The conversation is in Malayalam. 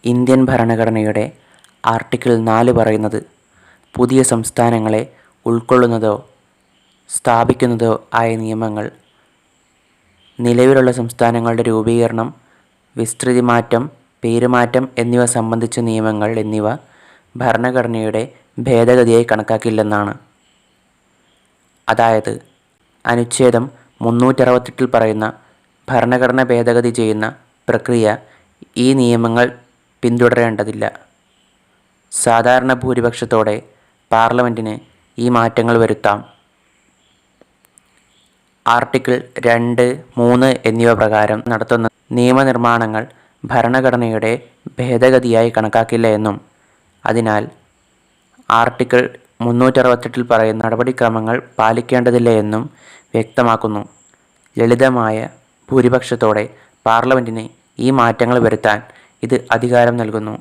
ഇന്ത്യൻ ഭരണഘടനയുടെ ആർട്ടിക്കിൾ 4 പറയുന്നത് പുതിയ സംസ്ഥാനങ്ങളെ ഉൾക്കൊള്ളുന്നതോ സ്ഥാപിക്കുന്നതോ ആയ നിയമങ്ങൾ, നിലവിലുള്ള സംസ്ഥാനങ്ങളുടെ രൂപീകരണം, വിസ്തൃതിമാറ്റം, പേരുമാറ്റം എന്നിവ സംബന്ധിച്ച നിയമങ്ങൾ എന്നിവ ഭരണഘടനയുടെ ഭേദഗതിയായി കണക്കാക്കില്ലെന്നാണ്. അതായത് അനുച്ഛേദം 368 പറയുന്ന ഭരണഘടന ഭേദഗതി ചെയ്യുന്ന പ്രക്രിയ ഈ നിയമങ്ങൾ പിന്തുടരേണ്ടതില്ല. സാധാരണ ഭൂരിപക്ഷത്തോടെ പാർലമെൻറ്റിന് ഈ മാറ്റങ്ങൾ വരുത്താം. ആർട്ടിക്കിൾ 2, 3 എന്നിവ പ്രകാരം നടത്തുന്ന നിയമനിർമ്മാണങ്ങൾ ഭരണഘടനയുടെ ഭേദഗതിയായി കണക്കാക്കില്ല എന്നും അതിനാൽ ആർട്ടിക്കിൾ 368 പറയുന്ന നടപടിക്രമങ്ങൾ പാലിക്കേണ്ടതില്ല എന്നും വ്യക്തമാക്കുന്നു. ലളിതമായ ഭൂരിപക്ഷത്തോടെ പാർലമെൻറ്റിന് ഈ മാറ്റങ്ങൾ വരുത്താൻ ഇത് അധികാരം നൽകുന്നു.